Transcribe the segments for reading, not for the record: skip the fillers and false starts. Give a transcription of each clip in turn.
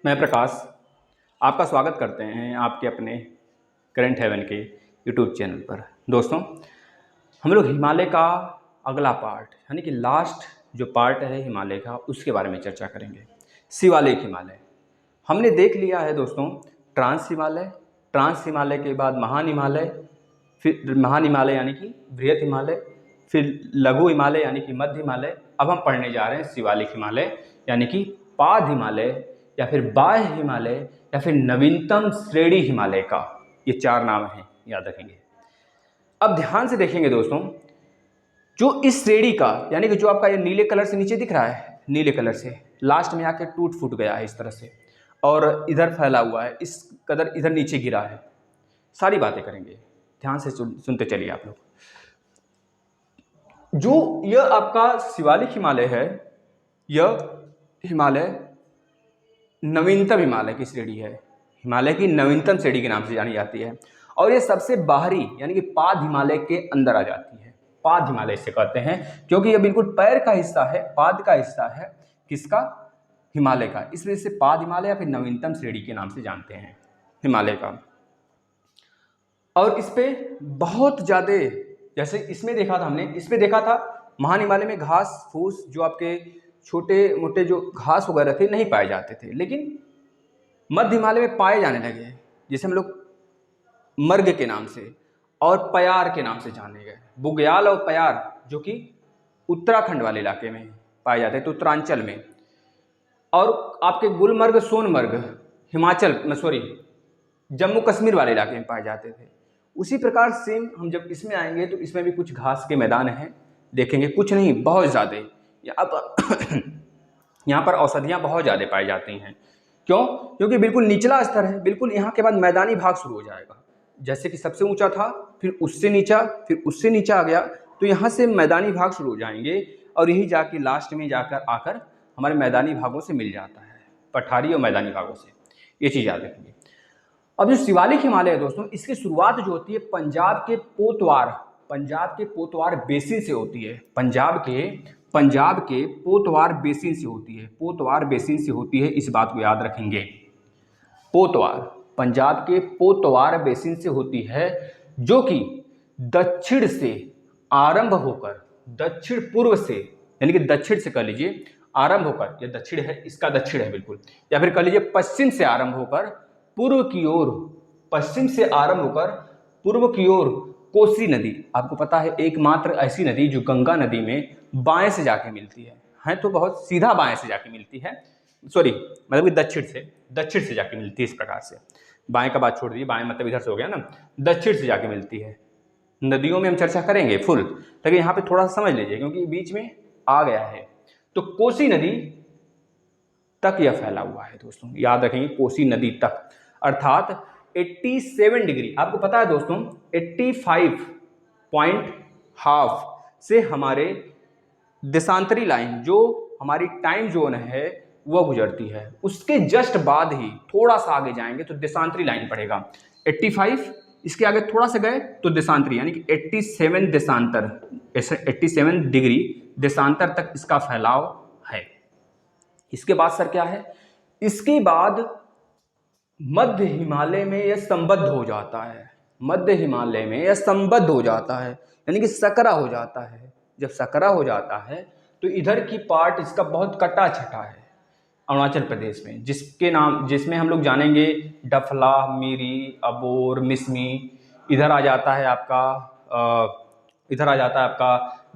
मैं प्रकाश आपका स्वागत करते हैं आपके अपने करंट हेवन के यूट्यूब चैनल पर। दोस्तों, हम लोग हिमालय का अगला पार्ट यानी कि लास्ट जो पार्ट है हिमालय का, उसके बारे में चर्चा करेंगे। शिवालिक हिमालय हमने देख लिया है दोस्तों। ट्रांस हिमालय के बाद महान हिमालय, फिर महान हिमालय यानी कि बृहत हिमालय, फिर लघु हिमालय यानी कि मध्य हिमालय। अब हम पढ़ने जा रहे हैं शिवालिक हिमालय यानी कि पाद हिमालय या फिर बाह्य हिमालय या फिर नवीनतम श्रेणी हिमालय का। ये चार नाम हैं, याद रखेंगे। अब ध्यान से देखेंगे दोस्तों, जो इस श्रेणी का यानी कि जो आपका ये नीले कलर से नीचे दिख रहा है, नीले कलर से लास्ट में आके टूट फूट गया है इस तरह से, और इधर फैला हुआ है, इस कदर इधर नीचे गिरा है। सारी बातें करेंगे, ध्यान से सुनते चलिए आप लोग। जो यह आपका शिवालिक हिमालय है, यह हिमालय नवीनतम हिमालय की श्रेणी है। हिमालय की नवीनतम श्रेणी के नाम से जानी जाती है और ये सबसे बाहरी यानी कि पाद हिमालय के अंदर आ जाती है। पाद हिमालय इसे कहते हैं क्योंकि यह बिल्कुल पैर का हिस्सा है, पाद का हिस्सा है। किसका? हिमालय का। इसलिए इसे पाद हिमालय या फिर नवीनतम श्रेणी के नाम से जानते हैं हिमालय का। और इस पे बहुत ज्यादा, जैसे इसमें देखा था हमने, इसमें देखा था महान हिमालय में घास फूस, जो आपके छोटे मोटे जो घास वगैरह थे नहीं पाए जाते थे, लेकिन मध्य हिमालय में पाए जाने लगे, जिसे हम लोग मर्ग के नाम से और प्यार के नाम से जाने गए। बुग्याल और प्यार जो कि उत्तराखंड वाले इलाके में पाए जाते थे, उत्तरांचल में, और आपके गुलमर्ग सोनमर्ग हिमाचल में, सॉरी, जम्मू कश्मीर वाले इलाके में पाए जाते थे। उसी प्रकार सेम हम जब इसमें आएंगे तो इसमें भी कुछ घास के मैदान हैं, देखेंगे, कुछ नहीं बहुत ज़्यादा। यहाँ पर औषधियाँ बहुत ज़्यादा पाई जाती हैं। क्यों? क्योंकि बिल्कुल निचला स्तर है, बिल्कुल यहाँ के बाद मैदानी भाग शुरू हो जाएगा। जैसे कि सबसे ऊंचा था, फिर उससे नीचा, फिर उससे नीचा आ गया, तो यहाँ से मैदानी भाग शुरू हो जाएंगे और यही जाके लास्ट में जाकर आकर हमारे मैदानी भागों से मिल जाता है, पठारी और मैदानी भागों से। ये चीज़ याद रखेंगे। अब जो शिवालिक हिमालय है दोस्तों, इसकी शुरुआत जो होती है पंजाब के पोतवार बेसिन से होती है। पंजाब के पोतवार बेसिन से होती है, पोतवार बेसिन से होती है। इस बात को याद रखेंगे। पोतवार पंजाब के पोतवार बेसिन से होती है, जो कि दक्षिण से आरंभ होकर, दक्षिण पूर्व से यानी कि दक्षिण से कह लीजिए आरंभ होकर, यह दक्षिण है, इसका दक्षिण है बिल्कुल, या फिर कह लीजिए पश्चिम से आरंभ होकर पूर्व की ओर, पश्चिम से आरंभ होकर पूर्व की ओर कोसी नदी। आपको पता है एकमात्र ऐसी नदी जो गंगा नदी में बाएं से जाके मिलती है तो बहुत सीधा बाएं से जाके मिलती है, सॉरी मतलब कि दक्षिण से जाके मिलती है। इस प्रकार से बाएं का बात छोड़ दीजिए, बाएं मतलब इधर से हो गया ना, दक्षिण से जाके मिलती है। नदियों में हम चर्चा करेंगे फुल, लेकिन यहाँ पे थोड़ा सा समझ लीजिए क्योंकि बीच में आ गया है। तो कोसी नदी तक यह फैला हुआ है दोस्तों, याद रखेंगे, कोसी नदी तक, अर्थात 87 डिग्री। आपको पता है दोस्तों 85.5 से हमारे देशांतरी लाइन, जो हमारी टाइम जोन है, वह गुजरती है। उसके जस्ट बाद ही थोड़ा सा आगे जाएंगे तो देशांतरी लाइन पड़ेगा। 85, इसके आगे थोड़ा सा गए तो देशांतरी, यानी कि 87 देशांतर, 87 डिग्री देशांतर तक इसका फैलाव है। इसके बाद सर क्या है? इसके बाद मध्य हिमालय में यह संबद्ध हो जाता है। मध्य हिमालय में यह संबद्ध हो जाता है यानी कि सकरा हो जाता है। जब सकरा हो जाता है तो इधर की पार्ट इसका बहुत कटा छटा है अरुणाचल प्रदेश में, जिसमें हम लोग जानेंगे डफला, मीरी, अबोर, मिसमी। इधर आ जाता है आपका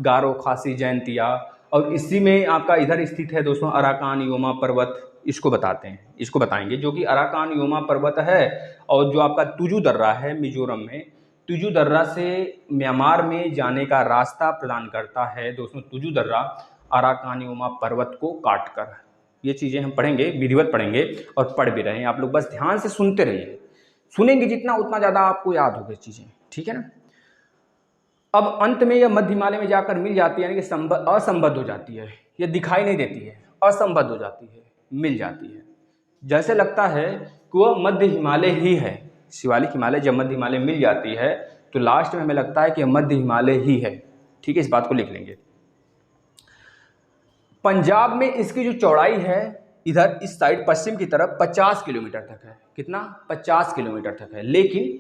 गारो, खासी, जैंतिया, और इसी में आपका इधर स्थित है दोस्तों अराकान योमा पर्वत। इसको बताएंगे, जो कि अराकान योमा पर्वत है। और जो आपका तुजू दर्रा है मिजोरम में, तुजू दर्रा से म्यांमार में जाने का रास्ता प्रदान करता है दोस्तों तुजू दर्रा, अराकान योमा पर्वत को काटकर। ये चीज़ें हम पढ़ेंगे, विधिवत पढ़ेंगे और पढ़ भी रहे हैं। आप लोग बस ध्यान से सुनते रहिए, सुनेंगे जितना उतना ज़्यादा आपको याद होगी चीज़ें, ठीक है ना। अब अंत में यह मध्य हिमालय में जाकर मिल जाती है, यानी कि असंबद्ध हो जाती है। यह दिखाई नहीं देती है, असंबद्ध हो जाती है, मिल जाती है। जैसे लगता है कि वह मध्य हिमालय ही है। शिवालिक हिमालय जब मध्य हिमालय मिल जाती है तो लास्ट में हमें लगता है कि मध्य हिमालय ही है, ठीक है। इस बात को लिख लेंगे। पंजाब में इसकी जो चौड़ाई है, इधर इस साइड पश्चिम की तरफ 50 किलोमीटर तक है। कितना? 50 किलोमीटर तक है। लेकिन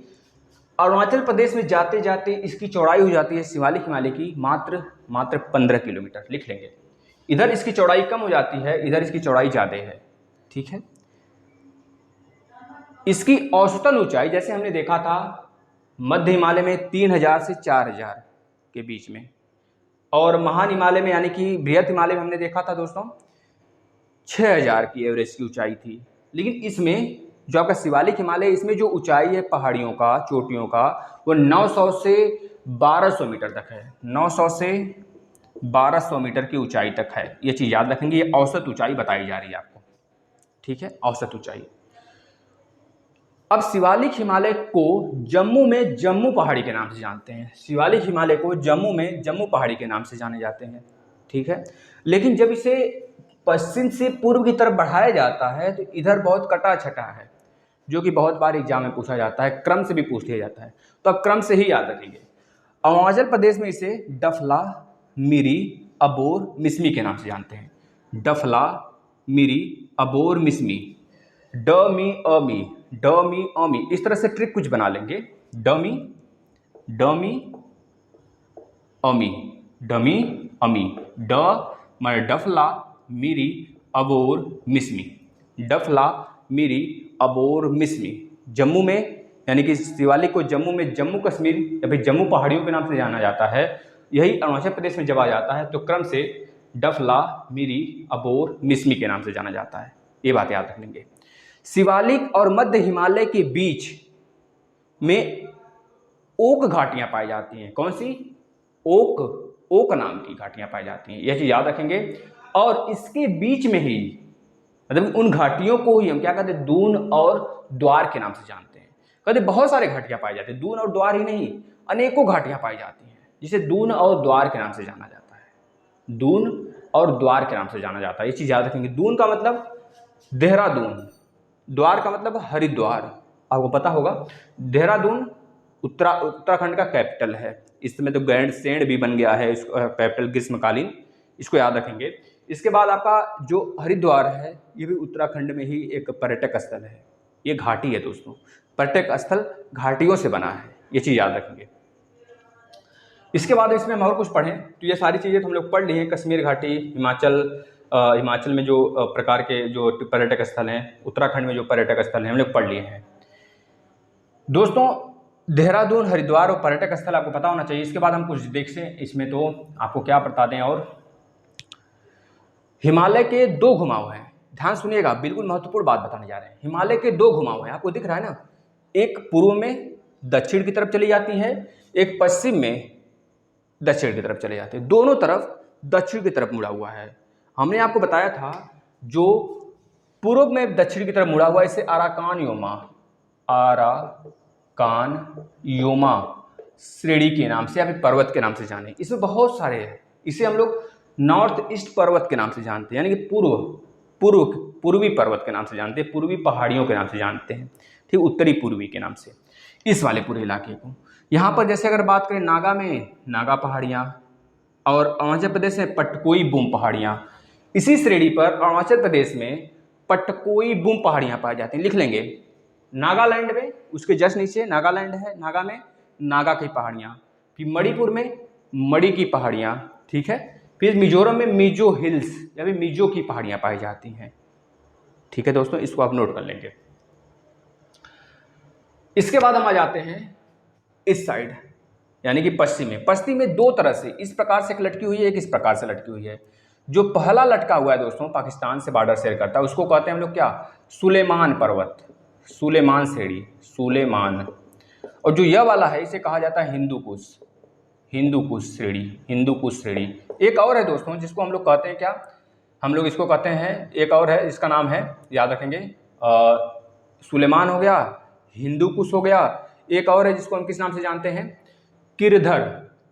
अरुणाचल प्रदेश में जाते जाते इसकी चौड़ाई हो जाती है शिवालिक हिमालय की मात्र 15 किलोमीटर। लिख लेंगे, इधर इसकी चौड़ाई कम हो जाती है, इधर इसकी चौड़ाई ज़्यादा है। ठीक है। इसकी औसतन ऊंचाई जैसे हमने देखा था मध्य हिमालय में 3000 से 4000 के बीच में, और महान हिमालय में यानी कि बृहत हिमालय में हमने देखा था दोस्तों 6000 की एवरेज की ऊंचाई थी। लेकिन इसमें जो आपका शिवालिक हिमालय, इसमें जो ऊंचाई है पहाड़ियों का, चोटियों का, वो 900 से 1200 मीटर तक है। 900 से 1200 मीटर की ऊंचाई तक है। ये चीज़ याद रखेंगे, ये औसत ऊंचाई बताई जा रही है आपको। ठीक है, औसत ऊंचाई। अब शिवालिक हिमालय को जम्मू में जम्मू पहाड़ी के नाम से जानते हैं। शिवालिक हिमालय को जम्मू में जम्मू पहाड़ी के नाम से जाने जाते हैं। ठीक है। लेकिन जब इसे पश्चिम से पूर्व की तरफ बढ़ाया जाता है तो इधर बहुत कटा छटा है, जो कि बहुत बार एग्जाम में पूछा जाता है, क्रम से भी पूछ लिया जाता है। तो अब क्रम से ही याद रखेंगे। अरुणाचल प्रदेश में इसे डफला, मिरी, अबोर, मिसमी के नाम से जानते हैं। डफला, मिरी, अबोर, मिसमी। ड मी अमी, ड मी अमी, इस तरह से ट्रिक कुछ बना लेंगे। डमी, डमी, अमी, डमी, अमी। ड माने डफला, मिरी, अबोर, मिसमी। डफला, मिरी, अबोर, मिसमी। जम्मू में यानी कि शिवालिक को जम्मू में जम्मू कश्मीर या फिर जम्मू पहाड़ियों के नाम से जाना जाता है। यही अरुणाचल प्रदेश में जब आ जाता है तो क्रम से डफला, मिरी, अबोर, मिसमी के नाम से जाना जाता है। ये बात याद रख लेंगे। शिवालिक और मध्य हिमालय के बीच में ओक घाटियां पाई जाती हैं। कौन सी? ओक, ओक नाम की घाटियां पाई जाती हैं। यह चीज याद रखेंगे। और इसके बीच में ही मतलब उन घाटियों को ही हम क्या कहते हैं? दून और द्वार के नाम से जानते हैं। कहते बहुत सारे घाटियां पाई जाती हैं, दून और द्वार ही नहीं, अनेकों घाटियां पाई जाती हैं, जिसे दून और द्वार के नाम से जाना जाता है। दून और द्वार के नाम से जाना जाता है। ये चीज याद रखेंगे। दून का मतलब देहरादून, द्वार का मतलब हरिद्वार। आपको पता होगा देहरादून उत्तराखंड का कैपिटल है। इस समय तो ग्रैंड सैंड भी बन गया है कैपिटल ग्रीष्मकालीन, इसको याद रखेंगे। इसके बाद आपका जो हरिद्वार है ये भी उत्तराखंड में ही एक पर्यटक स्थल है। ये घाटी है दोस्तों, पर्यटक स्थल घाटियों से बना है। ये चीज़ याद रखेंगे। इसके बाद इसमें हम और कुछ पढ़ें तो ये सारी चीज़ें तो हम लोग पढ़ ली हैं। कश्मीर घाटी, हिमाचल में जो प्रकार के जो पर्यटक स्थल हैं, उत्तराखंड में जो पर्यटक स्थल हैं, हम लोग पढ़ लिए हैं दोस्तों। देहरादून, हरिद्वार और पर्यटक स्थल आपको पता होना चाहिए। इसके बाद हम कुछ देखें इसमें तो आपको क्या बता दें। और हिमालय के 2 घुमाव हैं, ध्यान सुनिएगा, बिल्कुल महत्वपूर्ण बात बताने जा रहे हैं। हिमालय के 2 घुमाव हैं, आपको दिख रहा है ना। एक पूर्व में दक्षिण की तरफ चली जाती है, एक पश्चिम में दक्षिण की तरफ चले जाते हैं। दोनों तरफ दक्षिण की तरफ मुड़ा हुआ है। हमने आपको बताया था जो पूर्व में दक्षिण की तरफ मुड़ा हुआ है इसे आराकान योमा, आराकान योमा श्रेणी के नाम से या फिर पर्वत के नाम से जाने। इसमें बहुत सारे हैं। इसे हम लोग नॉर्थ ईस्ट पर्वत के नाम से जानते हैं, यानी कि पूर्वी पर्वत के नाम से जानते हैं, पूर्वी पहाड़ियों के नाम से जानते हैं। ठीक, उत्तरी पूर्वी के नाम से इस वाले पूरे इलाके को। यहाँ पर जैसे अगर बात करें नागा में नागा पहाड़ियाँ, और अरुणाचल प्रदेश में पटकोई बूम पहाड़ियाँ। इसी श्रेणी पर अरुणाचल प्रदेश में पटकोई बूम पहाड़ियाँ पाई जाती हैं। लिख लेंगे। नागालैंड में उसके जस्ट नीचे नागालैंड है, नागा में नागा की पहाड़ियाँ। फिर मणिपुर में मणि की पहाड़ियाँ। ठीक है। फिर मिजोरम में मिजो हिल्स या फिर मिजो की पहाड़ियाँ पाई जाती हैं। ठीक है दोस्तों, इसको आप नोट कर लेंगे। इसके बाद हम आ जाते हैं इस साइड यानी कि पश्चिम में। पश्चिम में 2 तरह से, इस प्रकार से एक लटकी हुई है, एक इस प्रकार से लटकी हुई है। जो पहला लटका हुआ है दोस्तों पाकिस्तान से बॉर्डर शेयर करता है, उसको कहते हैं हम लोग क्या? सुलेमान पर्वत, सुलेमान श्रेणी, सुलेमान। और जो यह वाला है इसे कहा जाता है हिंदू कुश, हिंदू कुश श्रेणी, हिंदू कुश श्रेणी। एक और है दोस्तों जिसको हम लोग कहते हैं क्या? हम लोग इसको कहते हैं, एक और है, इसका नाम है, याद रखेंगे, सुलेमान हो गया, हिंदू कुश हो गया। एक और है जिसको हम किस नाम से जानते हैं? किरधर।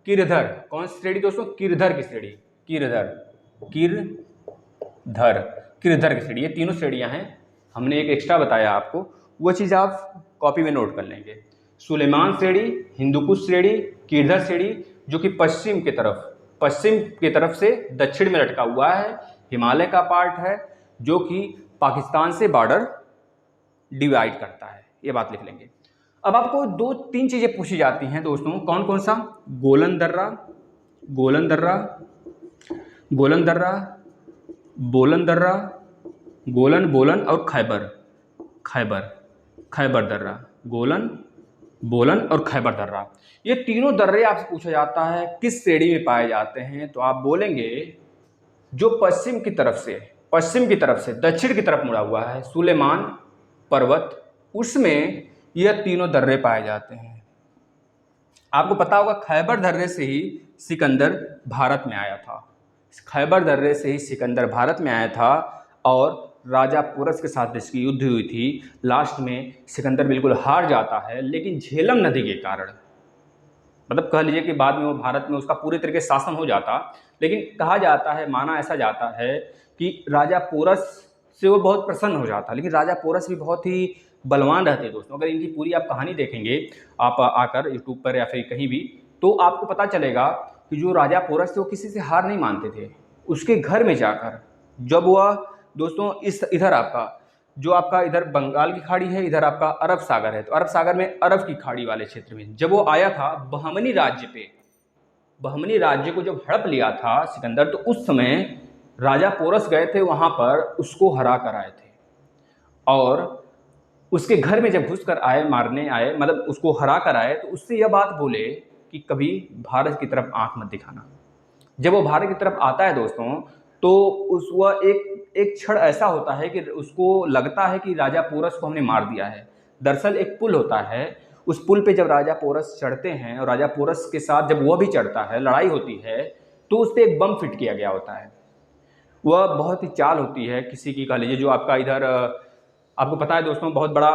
किरधर कौन सी श्रेणी दोस्तों? किरधर की श्रेणी, किरधर, किरधर, किरधर की श्रेणी। ये तीनों श्रेणियां हैं। हमने एक एक्स्ट्रा बताया आपको, वो चीज़ आप कॉपी में नोट कर लेंगे। सुलेमान श्रेणी, हिंदू कुश श्रेणी, किरधर श्रेणी, जो कि पश्चिम की तरफ से दक्षिण में लटका हुआ है, हिमालय का पार्ट है, जो कि पाकिस्तान से बॉर्डर डिवाइड करता है, ये बात लिख लेंगे। अब आपको 2-3 चीज़ें पूछी जाती हैं दोस्तों, कौन कौन सा? गोलन दर्रा, गोलन दर्रा, गोलन दर्रा, बोलन दर्रा, गोलन बोलन और खैबर, खैबर, खैबर दर्रा, गोलन बोलन और खैबर दर्रा। ये तीनों दर्रे आपसे पूछा जाता है किस श्रेणी में पाए जाते हैं, तो आप बोलेंगे जो पश्चिम की तरफ से दक्षिण की तरफ मुड़ा हुआ है, सुलेमान पर्वत, उसमें यह तीनों दर्रे पाए जाते हैं। आपको पता होगा खैबर दर्रे से ही सिकंदर भारत में आया था, खैबर दर्रे से ही सिकंदर भारत में आया था और राजा पोरस के साथ जिसकी युद्ध हुई थी, लास्ट में सिकंदर बिल्कुल हार जाता है, लेकिन झेलम नदी के कारण, मतलब कह लीजिए कि बाद में वो भारत में उसका पूरे तरीके से शासन हो जाता, लेकिन कहा जाता है, माना ऐसा जाता है कि राजा पोरस से वो बहुत प्रसन्न हो जाता, लेकिन राजा पोरस भी बहुत ही बलवान रहते दोस्तों। अगर इनकी पूरी आप कहानी देखेंगे आप आकर यूट्यूब पर या फिर कहीं भी, तो आपको पता चलेगा कि जो राजा पोरस थे वो किसी से हार नहीं मानते थे। उसके घर में जाकर जब वह दोस्तों इधर आपका जो आपका इधर बंगाल की खाड़ी है, इधर आपका अरब सागर है, तो अरब सागर में अरब की खाड़ी वाले क्षेत्र में जब वो आया था बहमनी राज्य पे, बहमनी राज्य को जब हड़प लिया था सिकंदर, तो उस समय राजा पोरस गए थे वहाँ पर, उसको हरा कर आए थे और उसके घर में जब घुस कर आए, मारने आए, मतलब उसको हरा कर आए, तो उससे यह बात बोले कि कभी भारत की तरफ आंख मत दिखाना। जब वो भारत की तरफ आता है दोस्तों, तो वह एक क्षण ऐसा होता है कि उसको लगता है कि राजा पोरस को हमने मार दिया है। दरअसल एक पुल होता है, उस पुल पे जब राजा पोरस चढ़ते हैं और राजा पोरस के साथ जब वह भी चढ़ता है, लड़ाई होती है, तो उस पर एक बम फिट किया गया होता है। वह बहुत ही चाल होती है किसी की, कह लीजिए जो आपका इधर आपको पता है दोस्तों, बहुत बड़ा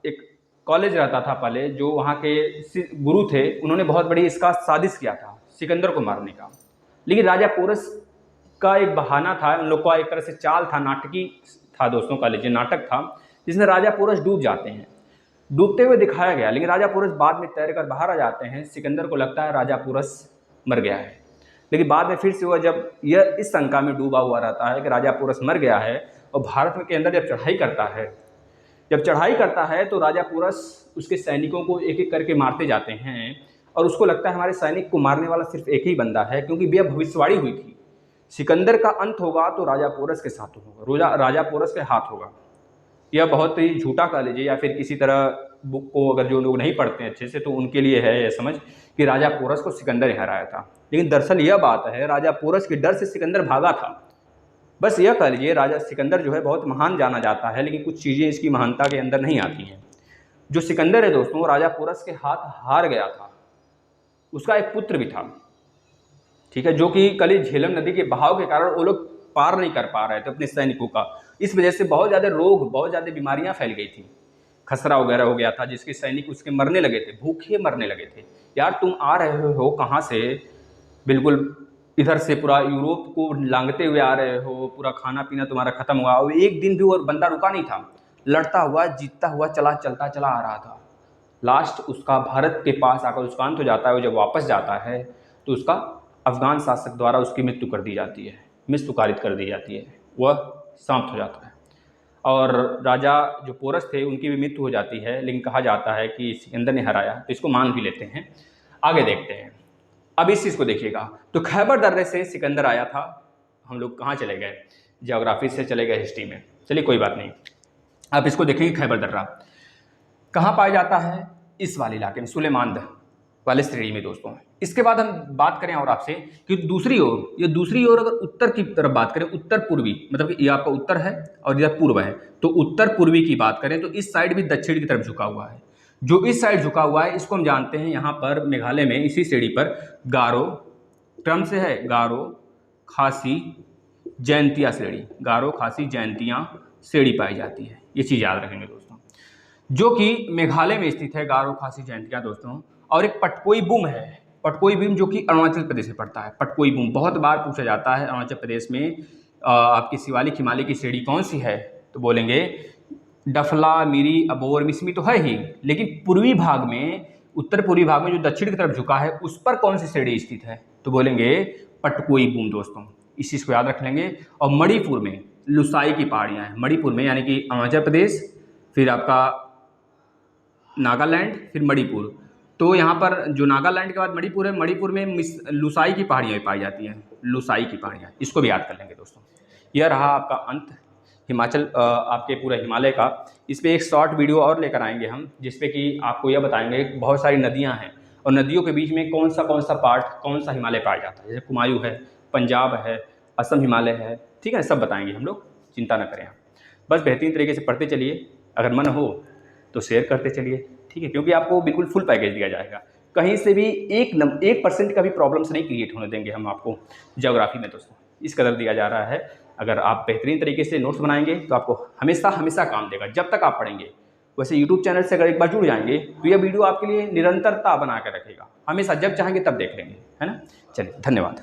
एक कॉलेज रहता था पहले, जो वहाँ के गुरु थे, उन्होंने बहुत बड़ी इसका साजिश किया था सिकंदर को मारने का, लेकिन राजा पोरस का एक बहाना था, उन लोग का एक तरह से चाल था, नाटकी था दोस्तों, कह लीजिए नाटक था, जिसमें राजा पोरस डूब जाते हैं, डूबते हुए दिखाया गया, लेकिन राजा पोरस बाद में तैर कर बाहर आ जाते हैं। सिकंदर को लगता है राजा पोरस मर गया है, लेकिन बाद में फिर से वह जब यह इस शंका में डूबा हुआ रहता है कि राजा पोरस मर गया है, और भारत में के अंदर जब चढ़ाई करता है, तो राजा पोरस उसके सैनिकों को एक एक करके मारते जाते हैं, और उसको लगता है हमारे सैनिक को मारने वाला सिर्फ एक ही बंदा है, क्योंकि यह भविष्यवाणी हुई थी, सिकंदर का अंत होगा तो राजा पोरस के साथ होगा, राजा पोरस के हाथ होगा। यह बहुत ही झूठा कह लीजिए, या फिर किसी तरह बुक को अगर जो लोग नहीं पढ़ते हैं अच्छे से, तो उनके लिए है यह समझ कि राजा पोरस को सिकंदर हराया था, लेकिन दरअसल यह बात है राजा पोरस के डर से सिकंदर भागा था। बस यह कह लीजिए राजा सिकंदर जो है बहुत महान जाना जाता है, लेकिन कुछ चीज़ें इसकी महानता के अंदर नहीं आती हैं। जो सिकंदर है दोस्तों, राजा पोरस के हाथ हार गया था, उसका एक पुत्र भी था, ठीक है, जो कि कल झेलम नदी के बहाव के कारण वो लोग पार नहीं कर पा रहे थे अपने सैनिकों का, इस वजह से बहुत ज़्यादा रोग, बहुत ज़्यादा बीमारियां फैल गई थी, खसरा वगैरह हो गया था, जिसके सैनिक उसके मरने लगे थे, भूखे मरने लगे थे। यार तुम आ रहे हो कहाँ से, बिल्कुल इधर से पूरा यूरोप को लांघते हुए आ रहे हो, पूरा खाना पीना तुम्हारा खत्म हुआ, और एक दिन भी वो बंदा रुका नहीं था, लड़ता हुआ जीतता हुआ चलता चला आ रहा था। लास्ट उसका भारत के पास आकर उसका अंत हो जाता है। वो जब वापस जाता है तो उसका अफगान शासक द्वारा उसकी मृत्यु कर दी जाती है, मृत्युकारित कर दी जाती है, वह समाप्त हो जाता है। और राजा जो पोरस थे उनकी भी मृत्यु हो जाती है, लेकिन कहा जाता है कि सिकंदर ने हराया, तो इसको मान भी लेते हैं। आगे देखते हैं, अब इस चीज़ को देखिएगा। तो खैबर दर्रे से सिकंदर आया था, हम लोग कहाँ चले गए, ज्योग्राफी से चले गए हिस्ट्री में, चलिए कोई बात नहीं। अब इसको देखेंगे, खैबर दर्रा कहाँ पाया जाता है, इस वाले इलाके में, सुलेमान वाले श्रेणी में दोस्तों। इसके बाद हम बात करें और आपसे कि दूसरी ओर अगर उत्तर की तरफ बात करें, उत्तर पूर्वी, मतलब कि ये आपका उत्तर है और इधर पूर्व है, तो उत्तर पूर्वी की बात करें तो इस साइड भी दक्षिण की तरफ झुका हुआ है। जो इस साइड झुका हुआ है इसको हम जानते हैं यहाँ पर मेघालय में, इसी श्रेणी पर गारो क्रम से है, गारो खासी जयंतिया श्रेणी, गारो खासी जयंतिया श्रेणी पाई जाती है। ये चीज़ याद रखेंगे दोस्तों, जो कि मेघालय में स्थित है, गारो खासी जयंतिया दोस्तों। और एक पटकोई बूम है, पटकोई बूम जो कि अरुणाचल प्रदेश में पड़ता है। पटकोई बूम बहुत बार पूछा जाता है, अरुणाचल प्रदेश में आपकी शिवालिक हिमालय की श्रेणी कौन सी है, तो बोलेंगे डफला, मिरी, अबोर, मिसमी तो है ही, लेकिन पूर्वी भाग में, उत्तर पूर्वी भाग में जो दक्षिण की तरफ झुका है उस पर कौन सी श्रेणी स्थित है, तो बोलेंगे पटकोई बूम दोस्तों। इस चीज़ को याद रख लेंगे। और मणिपुर में लुसाई की पहाड़ियाँ हैं मणिपुर में, यानी कि अरुणाचल प्रदेश, फिर आपका नागालैंड, फिर मणिपुर। तो यहाँ पर जो नागालैंड के बाद मणिपुर है, मणिपुर में लुसाई की पहाड़ियाँ पाई जाती हैं, लुसाई की पहाड़ियाँ, इसको भी याद कर लेंगे दोस्तों। यह रहा आपका अंत हिमाचल आपके पूरे हिमालय का। इस पर एक शॉर्ट वीडियो और लेकर आएंगे हम, जिसपे कि आपको यह बताएंगे बहुत सारी नदियाँ हैं और नदियों के बीच में कौन सा पार्ट, कौन सा हिमालय पाया जाता है। जैसे कुमायूं है, पंजाब है, असम हिमालय है, ठीक है, सब बताएंगे हम लोग, चिंता न करें आप। बस बेहतरीन तरीके से पढ़ते चलिए, अगर मन हो तो शेयर करते चलिए, ठीक है, क्योंकि आपको बिल्कुल फुल पैकेज दिया जाएगा, कहीं से भी 1% का भी प्रॉब्लम्स नहीं क्रिएट होने देंगे हम आपको ज्योग्राफी में दोस्तों, इस कदर दिया जा रहा है। अगर आप बेहतरीन तरीके से नोट्स बनाएंगे तो आपको हमेशा हमेशा काम देगा जब तक आप पढ़ेंगे। वैसे यूट्यूब चैनल से अगर एक बार जुड़ जाएंगे तो यह वीडियो आपके लिए निरंतरता बना कर रखेगा, हमेशा जब चाहेंगे तब देख लेंगे, है ना। चलिए, धन्यवाद।